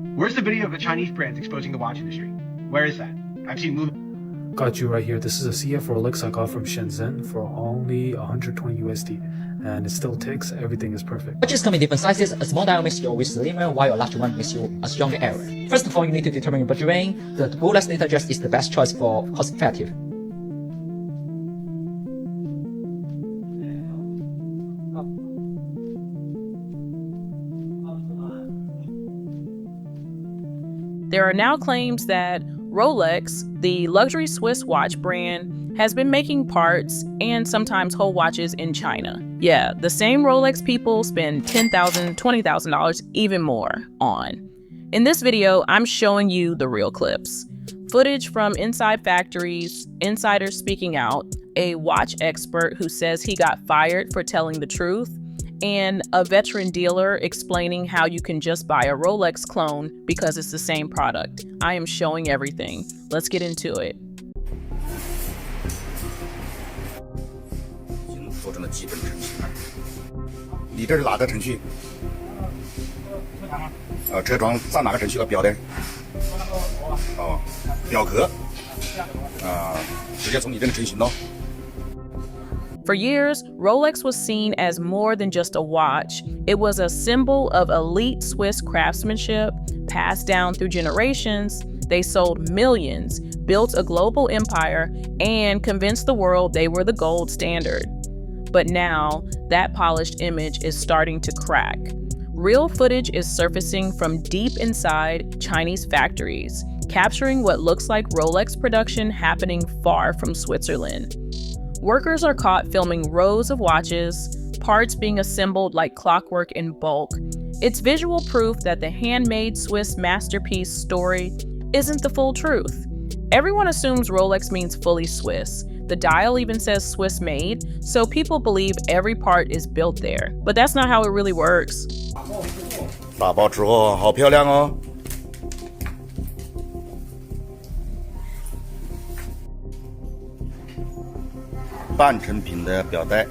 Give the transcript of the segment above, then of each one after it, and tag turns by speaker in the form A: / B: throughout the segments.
A: Where's the video of the Chinese brands exposing the watch industry? Where is that? I've seen movies.
B: Got you right here. This is a CF Rolex I got from Shenzhen for only 120 USD, and it still ticks. Everything is perfect.
C: Watches come in different sizes. A small dial makes you always slimmer, while a large one makes you a stronger area. First of all, you need to determine your budget range. The Rolex data dress is the best choice for cost effective.
D: There are now claims that Rolex, the luxury Swiss watch brand, has been making parts and sometimes whole watches in China. Yeah, the same Rolex people spend $10,000, $20,000, even more on. In this video, I'm showing you the real clips. Footage from inside factories, insiders speaking out, a watch expert who says he got fired for telling the truth, and a veteran dealer explaining how you can just buy a Rolex clone because it's the same product. I am showing everything. Let's get into it.
E: 做成了基本程序。你这是哪个程序？车床上哪个程序表的？哦，表壳。直接从你这里成型咯。
D: For years, Rolex was seen as more than just a watch. It was a symbol of elite Swiss craftsmanship, passed down through generations. They sold millions, built a global empire, and convinced the world they were the gold standard. But now, that polished image is starting to crack. Real footage is surfacing from deep inside Chinese factories, capturing what looks like Rolex production happening far from Switzerland. Workers are caught filming rows of watches, parts being assembled like clockwork in bulk. It's visual proof that the handmade Swiss masterpiece story isn't the full truth. Everyone assumes Rolex means fully Swiss. The dial even says Swiss made, so people believe every part is built there. But that's not how it really works.
E: 打包之后好漂亮哦。 半成品的表带，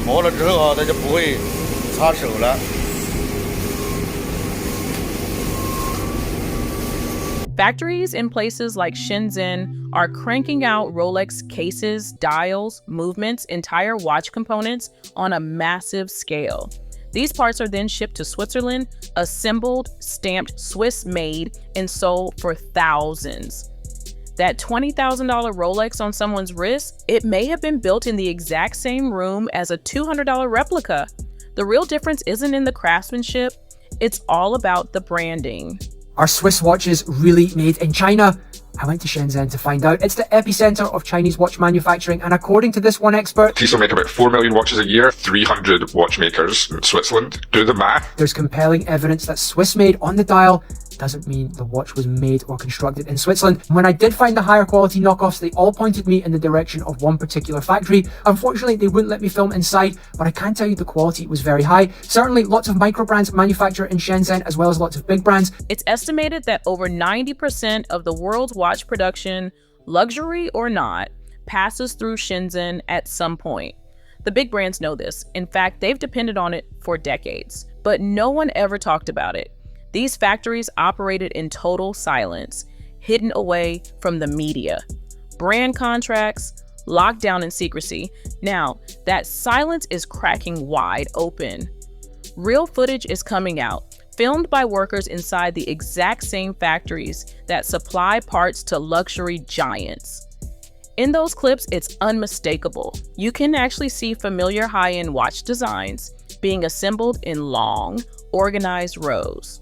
E: 磨了之后它就不会擦手了。
D: Factories in places like Shenzhen are cranking out Rolex cases, dials, movements, entire watch components on a massive scale. These parts are then shipped to Switzerland, assembled, stamped Swiss made, and sold for thousands. That $20,000 Rolex on someone's wrist, it may have been built in the exact same room as a $200 replica. The real difference isn't in the craftsmanship, it's all about the branding.
F: Are Swiss watches really made in China? I went to Shenzhen to find out. It's the epicenter of Chinese watch manufacturing, and according to this one expert,
G: Tissot make about 4 million watches a year, 300 watchmakers in Switzerland. Do the math.
F: there's compelling evidence that Swiss made on the dial doesn't mean the watch was made or constructed in Switzerland. When I did find the higher quality knockoffs, they all pointed me in the direction of one particular factory. Unfortunately, they wouldn't let me film inside, but I can tell you the quality was very high. Certainly, lots of micro brands manufacture in Shenzhen, as well as lots of big brands.
D: It's estimated that over 90% of the world's watch production, luxury or not, passes through Shenzhen at some point. The big brands know this. In fact, they've depended on it for decades, but no one ever talked about it. These factories operated in total silence, hidden away from the media. Brand contracts, locked down in secrecy. Now, that silence is cracking wide open. Real footage is coming out, filmed by workers inside the exact same factories that supply parts to luxury giants. In those clips, it's unmistakable. You can actually see familiar high-end watch designs being assembled in long, organized rows.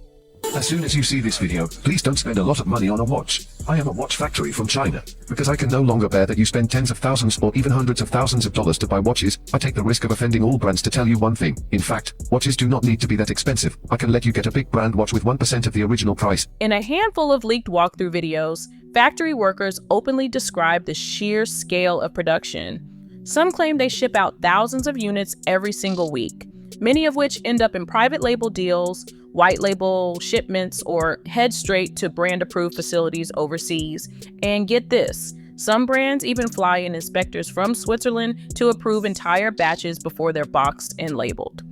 H: As soon as you see this video, please don't spend a lot of money on a watch. I am a watch factory from China. Because I can no longer bear that you spend tens of thousands or even hundreds of thousands of dollars to buy watches, I take the risk of offending all brands to tell you one thing. In fact, watches do not need to be that expensive. I can let you get a big brand watch with 1% of the original price.
D: In a handful of leaked walkthrough videos, factory workers openly describe the sheer scale of production. Some claim they ship out thousands of units every single week, many of which end up in private label deals, white label shipments, or head straight to brand approved facilities overseas. And get this, Some brands even fly in inspectors from Switzerland to approve entire batches before they're boxed and labeled.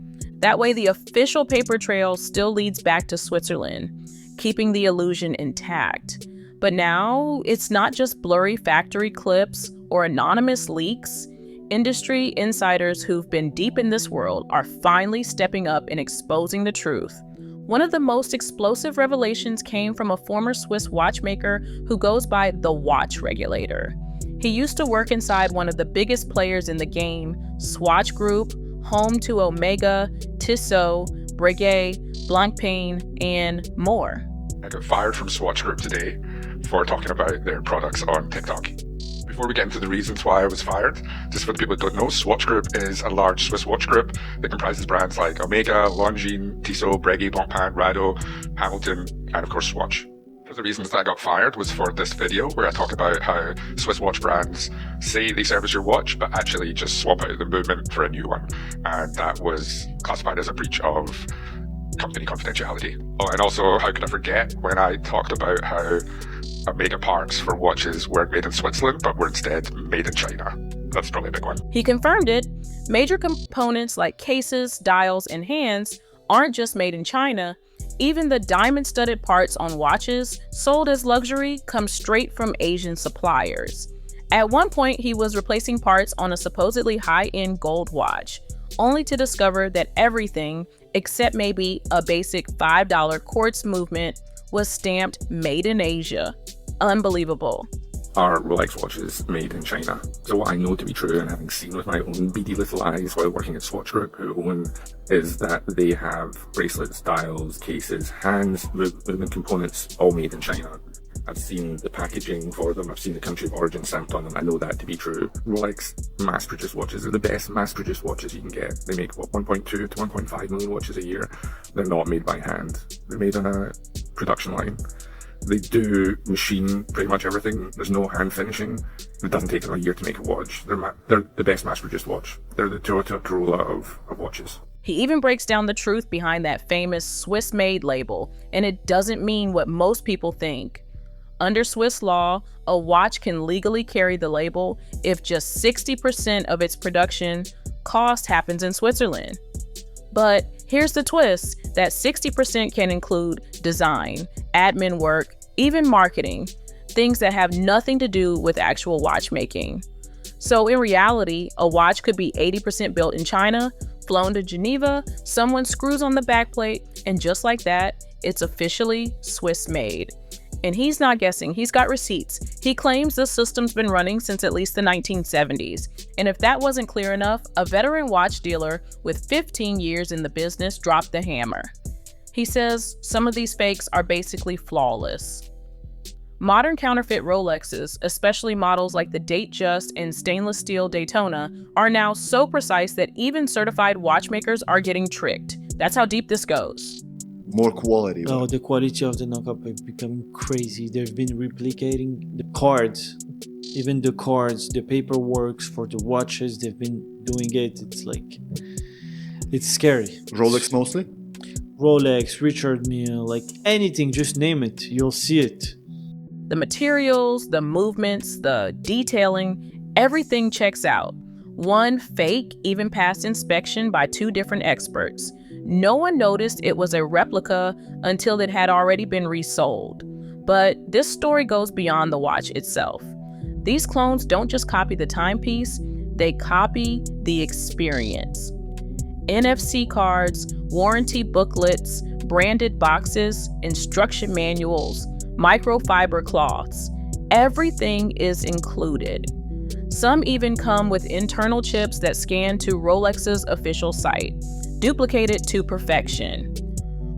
D: That way, the official paper trail still leads back to Switzerland, keeping the illusion intact. But now, it's not just blurry factory clips or anonymous leaks. Industry insiders who've been deep in this world are finally stepping up and exposing the truth. One of the most explosive revelations came from a former Swiss watchmaker who goes by the Watch Regulator. He used to work inside one of the biggest players in the game, Swatch Group, home to Omega, Tissot, Breguet, Blancpain, and more.
G: I got fired from Swatch Group today for talking about their products on TikTok. Before we get into the reasons why I was fired, just for the people that don't know, Swatch Group is a large Swiss watch group that comprises brands like Omega, Longines, Tissot, Breguet, Blancpain, Rado, Hamilton, and of course Swatch. One of the reasons that I got fired was for this video where I talk about how Swiss watch brands say they service your watch, but actually just swap out the movement for a new one. And that was classified as a breach of company confidentiality. Oh, and also, how could I forget when I talked about how Omega parts for watches weren't made in Switzerland, but were instead made in China. That's probably a big one.
D: He confirmed it. Major components like cases, dials, and hands aren't just made in China. Even the diamond-studded parts on watches sold as luxury come straight from Asian suppliers. At one point, he was replacing parts on a supposedly high-end gold watch, only to discover that everything, except maybe a basic $5 quartz movement, was stamped Made in Asia. Unbelievable.
G: Are Rolex watches made in China? So what I know to be true, and having seen with my own beady little eyes while working at Swatch Group, who own, is that they have bracelets, dials, cases, hands, movement components, all made in China. I've seen the packaging for them, I've seen the country of origin stamped on them, I know that to be true. Rolex mass-produced watches are the best mass-produced watches you can get. They make, 1.2 to 1.5 million watches a year. They're not made by hand. They're made on a production line. They do machine pretty much everything. There's no hand finishing. It doesn't take them a year to make a watch. They're the best mass-produced watch. They're the Toyota Corolla of watches.
D: He even breaks down the truth behind that famous Swiss-made label, and it doesn't mean what most people think. Under Swiss law, a watch can legally carry the label if just 60% of its production cost happens in Switzerland. But here's the twist, that 60% can include design, admin work, even marketing, things that have nothing to do with actual watchmaking. So in reality, a watch could be 80% built in China, flown to Geneva, someone screws on the backplate, and just like that, it's officially Swiss made. And he's not guessing, he's got receipts. He claims this system's been running since at least the 1970s. And if that wasn't clear enough, a veteran watch dealer with 15 years in the business dropped the hammer. He says some of these fakes are basically flawless. Modern counterfeit Rolexes, especially models like the Datejust and stainless steel Daytona, are now so precise that even certified watchmakers are getting tricked. That's how deep this goes.
I: More quality.
J: Oh, the quality of the knockup is becoming crazy. They've been replicating the cards, even the cards, the paperwork for the watches. They've been doing it. It's scary.
I: Rolex mostly?
J: Rolex, Richard Mille, like anything, just name it. You'll see it.
D: The materials, the movements, the detailing, everything checks out. One fake even passed inspection by 2 different experts. No one noticed it was a replica until it had already been resold. But this story goes beyond the watch itself. These clones don't just copy the timepiece, they copy the experience. NFC cards, warranty booklets, branded boxes, instruction manuals, microfiber cloths. Everything is included. Some even come with internal chips that scan to Rolex's official site, duplicated to perfection.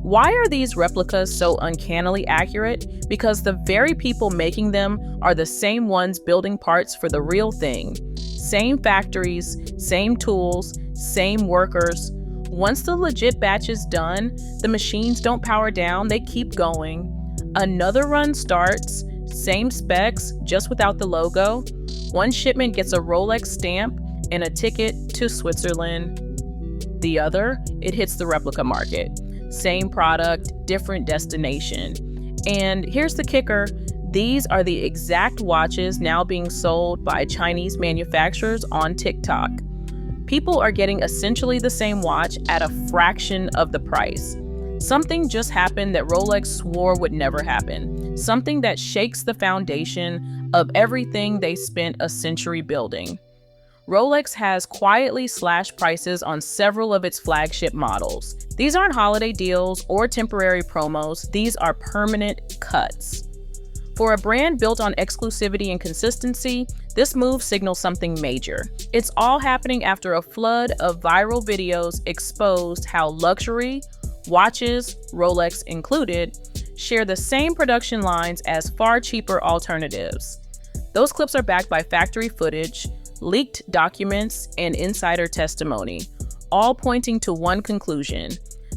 D: Why are these replicas so uncannily accurate? Because the very people making them are the same ones building parts for the real thing. Same factories, same tools, same workers. Once the legit batch is done, the machines don't power down, they keep going. Another run starts, same specs, just without the logo. One shipment gets a Rolex stamp and a ticket to Switzerland. The other, it hits the replica market. Same product, different destination. And here's the kicker, These are the exact watches now being sold by Chinese manufacturers on TikTok. People are getting essentially the same watch at a fraction of the price. Something just happened that Rolex swore would never happen. Something that shakes the foundation of everything they spent a century building. Rolex has quietly slashed prices on several of its flagship models. These aren't holiday deals or temporary promos, these are permanent cuts. For a brand built on exclusivity and consistency, this move signals something major. It's all happening after a flood of viral videos exposed how luxury, watches, Rolex included, share the same production lines as far cheaper alternatives. Those clips are backed by factory footage, leaked documents, and insider testimony, all pointing to one conclusion.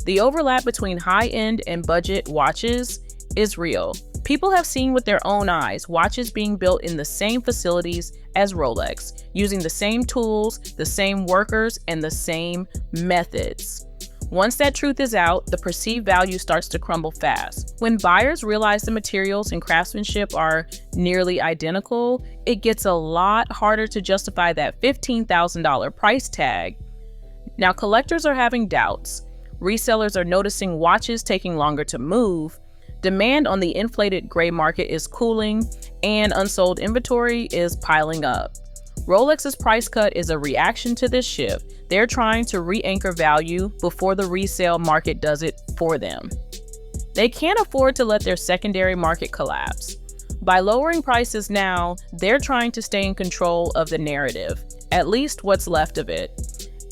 D: The overlap between high-end and budget watches is real. People have seen with their own eyes watches being built in the same facilities as Rolex, using the same tools, the same workers, and the same methods. Once that truth is out, the perceived value starts to crumble fast. When buyers realize the materials and craftsmanship are nearly identical, it gets a lot harder to justify that $15,000 price tag. Now, collectors are having doubts. Resellers are noticing watches taking longer to move. Demand on the inflated gray market is cooling, and unsold inventory is piling up. Rolex's price cut is a reaction to this shift. They're trying to re-anchor value before the resale market does it for them. They can't afford to let their secondary market collapse. By lowering prices now, they're trying to stay in control of the narrative, at least what's left of it.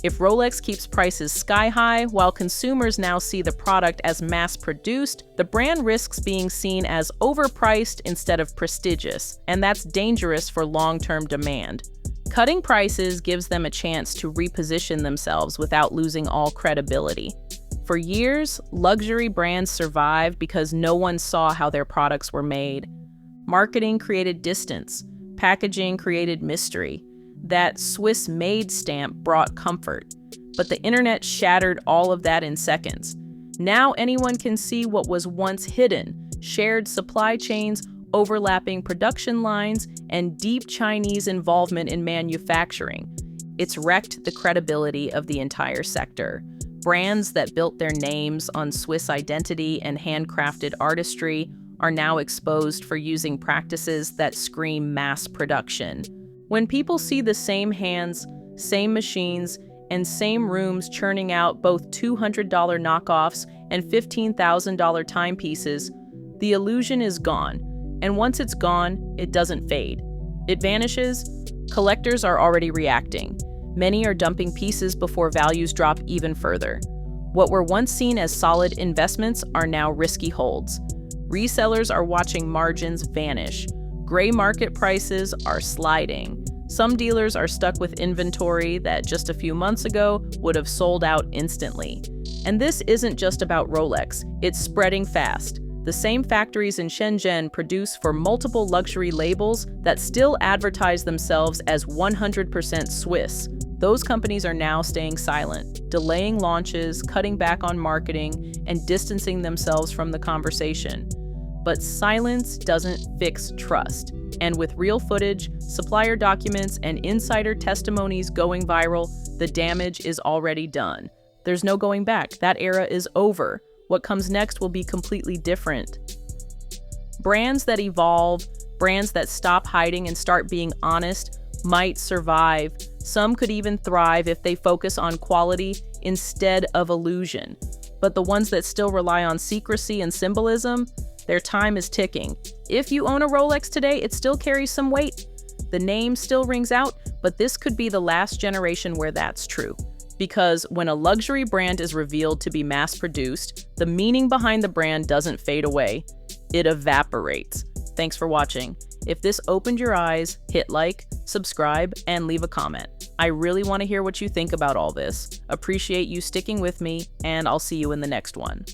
D: If Rolex keeps prices sky high while consumers now see the product as mass-produced, the brand risks being seen as overpriced instead of prestigious, and that's dangerous for long-term demand. Cutting prices gives them a chance to reposition themselves without losing all credibility. For years, luxury brands survived because no one saw how their products were made. Marketing created distance, packaging created mystery. That Swiss made stamp brought comfort, but the internet shattered all of that in seconds. Now anyone can see what was once hidden: shared supply chains, overlapping production lines, and deep Chinese involvement in manufacturing. It's wrecked the credibility of the entire sector. Brands that built their names on Swiss identity and handcrafted artistry are now exposed for using practices that scream mass production. When people see the same hands, same machines, and same rooms churning out both $200 knockoffs and $15,000 timepieces, the illusion is gone. And once it's gone, it doesn't fade. It vanishes. Collectors are already reacting. Many are dumping pieces before values drop even further. What were once seen as solid investments are now risky holds. Resellers are watching margins vanish. Gray market prices are sliding. Some dealers are stuck with inventory that just a few months ago would have sold out instantly. And this isn't just about Rolex, it's spreading fast. The same factories in Shenzhen produce for multiple luxury labels that still advertise themselves as 100% Swiss. Those companies are now staying silent, delaying launches, cutting back on marketing, and distancing themselves from the conversation. But silence doesn't fix trust. And with real footage, supplier documents, and insider testimonies going viral, the damage is already done. There's no going back. That era is over. What comes next will be completely different. Brands that evolve, brands that stop hiding and start being honest, might survive. Some could even thrive if they focus on quality instead of illusion. But the ones that still rely on secrecy and symbolism, their time is ticking. If you own a Rolex today, it still carries some weight. The name still rings out, but this could be the last generation where that's true. Because when a luxury brand is revealed to be mass-produced, the meaning behind the brand doesn't fade away. It evaporates. Thanks for watching. If this opened your eyes, hit like, subscribe, and leave a comment. I really want to hear what you think about all this. Appreciate you sticking with me, and I'll see you in the next one.